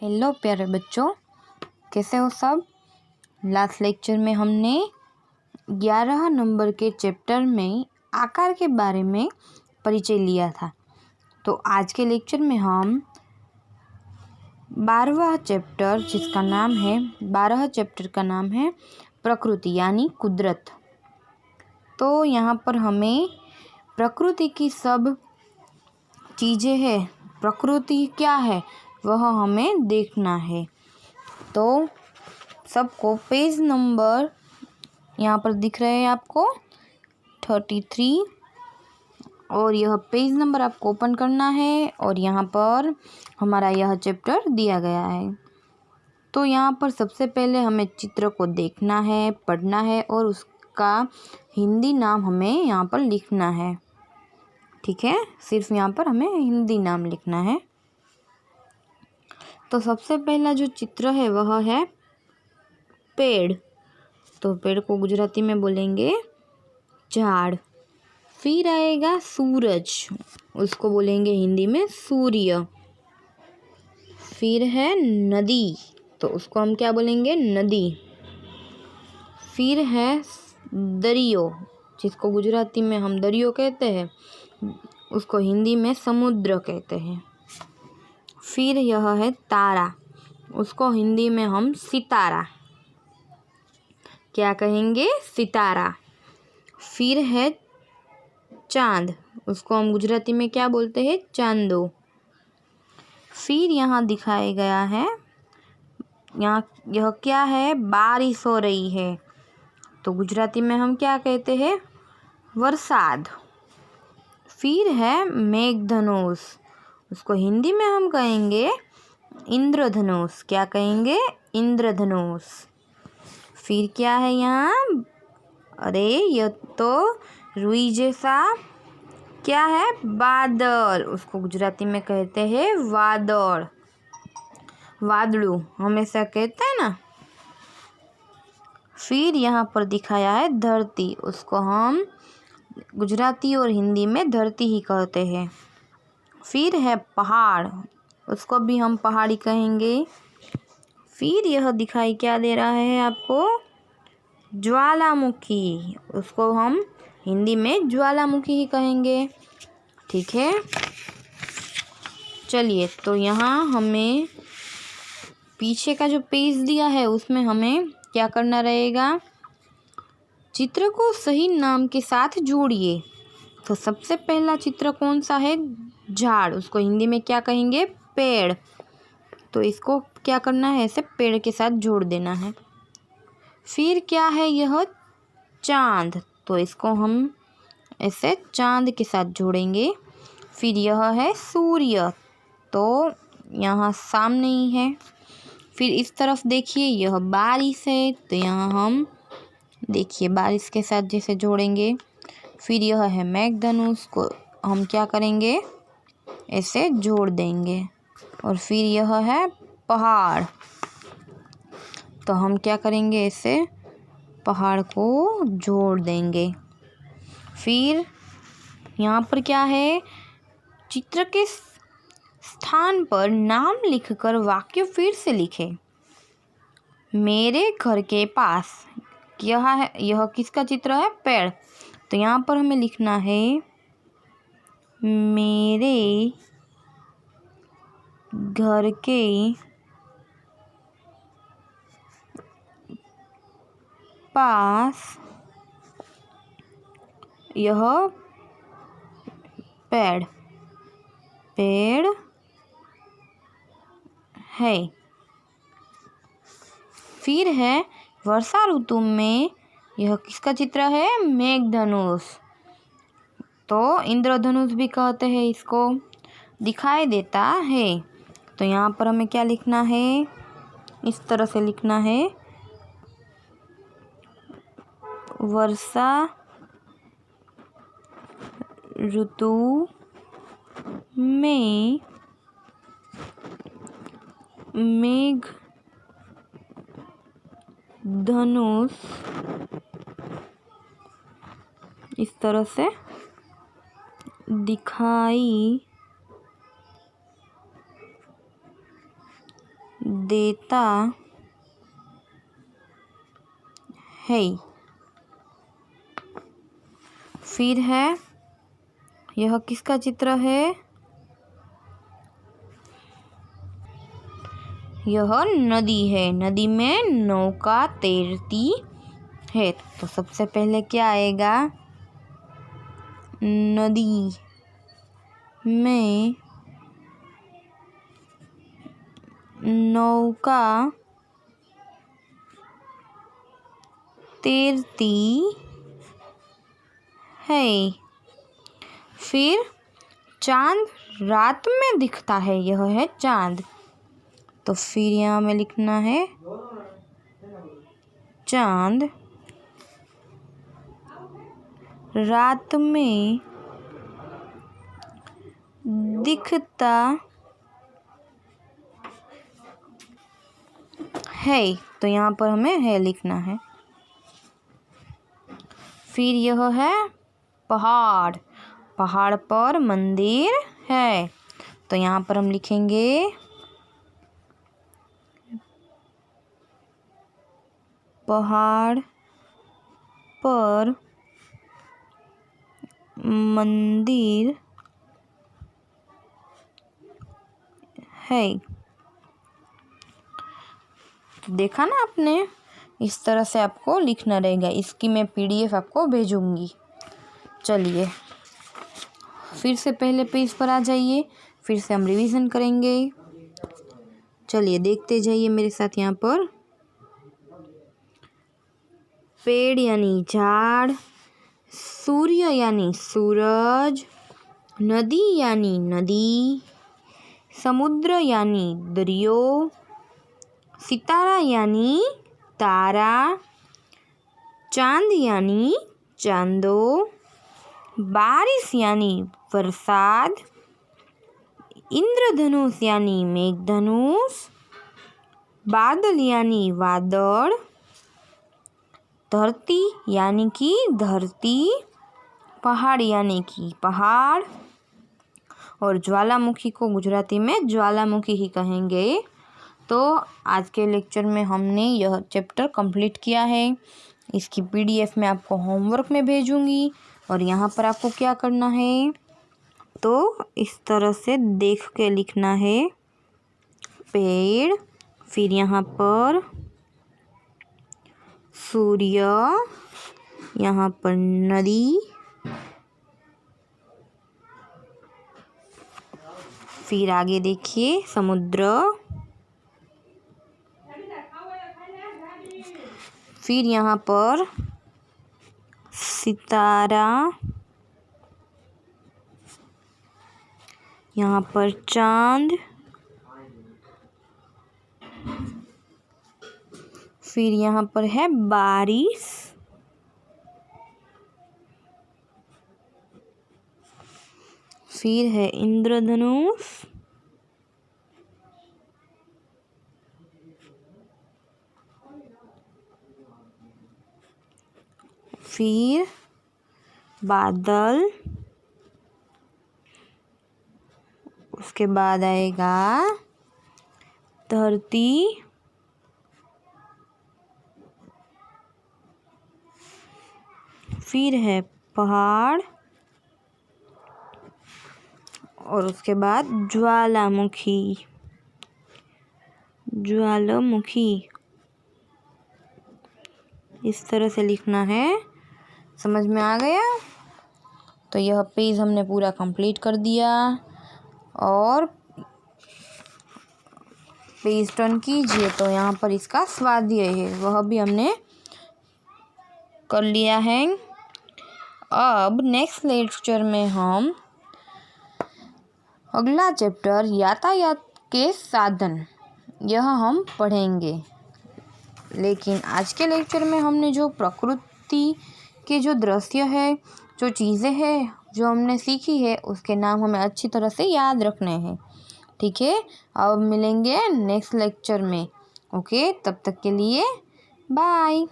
Hello प्यारे बच्चों, कैसे हो सब। लास्ट लेक्चर में हमने 11 नंबर के चैप्टर में आकार के बारे में परिचय लिया था। तो आज के लेक्चर में हम 12वां चैप्टर जिसका नाम है 12 चैप्टर का नाम है प्रकृति यानी कुदरत। तो यहाँ पर हमें प्रकृति की सब चीज़ें हैं, प्रकृति क्या है वह हमें देखना है। तो सबको पेज नंबर यहाँ पर दिख रहे हैं आपको 33 और यह पेज नंबर आपको ओपन करना है और यहाँ पर हमारा यह चैप्टर दिया गया है। तो यहाँ पर सबसे पहले हमें चित्र को देखना है, पढ़ना है और उसका हिंदी नाम हमें यहाँ पर लिखना है। ठीक है, सिर्फ यहाँ पर हमें हिंदी नाम लिखना है। तो सबसे पहला जो चित्र है वह है पेड़। तो पेड़ को गुजराती में बोलेंगे झाड़। फिर आएगा सूरज, उसको बोलेंगे हिंदी में सूर्य। फिर है नदी, तो उसको हम क्या बोलेंगे नदी। फिर है दरियो, जिसको गुजराती में हम दरियो कहते हैं, उसको हिंदी में समुद्र कहते हैं। फिर यह है तारा, उसको हिंदी में हम सितारा क्या कहेंगे, सितारा। फिर है चांद, उसको हम गुजराती में क्या बोलते हैं, चांदो। फिर यहाँ दिखाया गया है, यहाँ यह क्या है, बारिश हो रही है, तो गुजराती में हम क्या कहते हैं, वरसाद। फिर है मेघधनुष, उसको हिंदी में हम कहेंगे इंद्रधनुष। क्या कहेंगे, इंद्रधनुष। फिर क्या है यहाँ, अरे यह तो रुई जैसा क्या है, बादल, उसको गुजराती में कहते हैं वादळ, वादळू हमेशा कहते हैं ना। फिर यहाँ पर दिखाया है धरती, उसको हम गुजराती और हिंदी में धरती ही कहते हैं। फिर है पहाड़, उसको भी हम पहाड़ी कहेंगे। फिर यह दिखाई क्या दे रहा है आपको, ज्वालामुखी, उसको हम हिंदी में ज्वालामुखी ही कहेंगे। ठीक है, चलिए तो यहाँ हमें पीछे का जो पेज दिया है उसमें हमें क्या करना रहेगा, चित्र को सही नाम के साथ जोड़िए। तो सबसे पहला चित्र कौन सा है, झाड़, उसको हिंदी में क्या कहेंगे, पेड़। तो इसको क्या करना है, ऐसे पेड़ के साथ जोड़ देना है। फिर क्या है, यह चांद, तो इसको हम ऐसे चांद के साथ जोड़ेंगे। फिर यह है सूर्य, तो यहाँ सामने ही है। फिर इस तरफ देखिए, यह बारिश है, तो यहाँ हम देखिए बारिश के साथ जैसे जोड़ेंगे। फिर यह है मेघधनुष, को हम क्या करेंगे, ऐसे जोड़ देंगे। और फिर यह है पहाड़, तो हम क्या करेंगे, ऐसे पहाड़ को जोड़ देंगे। फिर यहाँ पर क्या है, चित्र के स्थान पर नाम लिखकर वाक्य फिर से लिखें। मेरे घर के पास, यह है, यह किसका चित्र है, पेड़। तो यहाँ पर हमें लिखना है मेरे घर के पास यह पेड़ है। फिर है वर्षा ऋतु में, यह किसका चित्र है, मेघधनुष। तो इंद्रधनुष भी कहते हैं इसको, दिखाई देता है। तो यहाँ पर हमें क्या लिखना है, इस तरह से लिखना है, वर्षा ऋतु में मेघ धनुष इस तरह से दिखाई देता है। फिर है, यह किसका चित्र है? यह नदी है। नदी में नौका तैरती है। तो सबसे पहले क्या आएगा? नदी में नौका तैरती है। फिर चांद रात में दिखता है, यह है चांद। तो फिर यहाँ में लिखना है चांद रात में दिखता है। तो यहाँ पर हमें है लिखना है। फिर यह है पहाड़। पहाड़ पर मंदिर है। तो यहाँ पर हम लिखेंगे पहाड़ पर मंदिर है। तो देखा ना आपने, इस तरह से आपको लिखना रहेगा। इसकी मैं PDF आपको भेजूंगी। चलिए फिर से पहले पेज पर आ जाइए, फिर से हम रिवीजन करेंगे। चलिए देखते जाइए मेरे साथ। यहाँ पर पेड़ यानी झाड़, सूर्य यानी सूरज, नदी यानी नदी, समुद्र यानी दरियो, सितारा यानी तारा, चांद यानी चांदो, बारिश यानी बरसात, इंद्रधनुष यानी मेघधनुष, बादल यानी वादळ, धरती यानी कि धरती, पहाड़ यानी कि पहाड़, और ज्वालामुखी को गुजराती में ज्वालामुखी ही कहेंगे। तो आज के लेक्चर में हमने यह चैप्टर कंप्लीट किया है। इसकी PDF मैं आपको होमवर्क में भेजूंगी। और यहाँ पर आपको क्या करना है, तो इस तरह से देख के लिखना है पेड़, फिर यहाँ पर सूर्य, यहाँ पर नदी, फिर आगे देखिए समुद्र, फिर यहाँ पर सितारा, यहाँ पर चांद, फिर यहाँ पर है बारिश, फिर है इंद्रधनुष, फिर बादल, उसके बाद आएगा धरती, फिर है पहाड़, और उसके बाद ज्वालामुखी। इस तरह से लिखना है। समझ में आ गया? तो यह पेज हमने पूरा कंप्लीट कर दिया। और पेज टर्न कीजिए तो यहाँ पर इसका स्वाध्याय है, वह भी हमने कर लिया है। अब नेक्स्ट लेक्चर में हम अगला चैप्टर यातायात के साधन, यह हम पढ़ेंगे। लेकिन आज के लेक्चर में हमने जो प्रकृति के जो दृश्य है, जो चीज़ें हैं जो हमने सीखी है, उसके नाम हमें अच्छी तरह से याद रखने हैं। ठीक है, अब मिलेंगे नेक्स्ट लेक्चर में। ओके, तब तक के लिए बाय।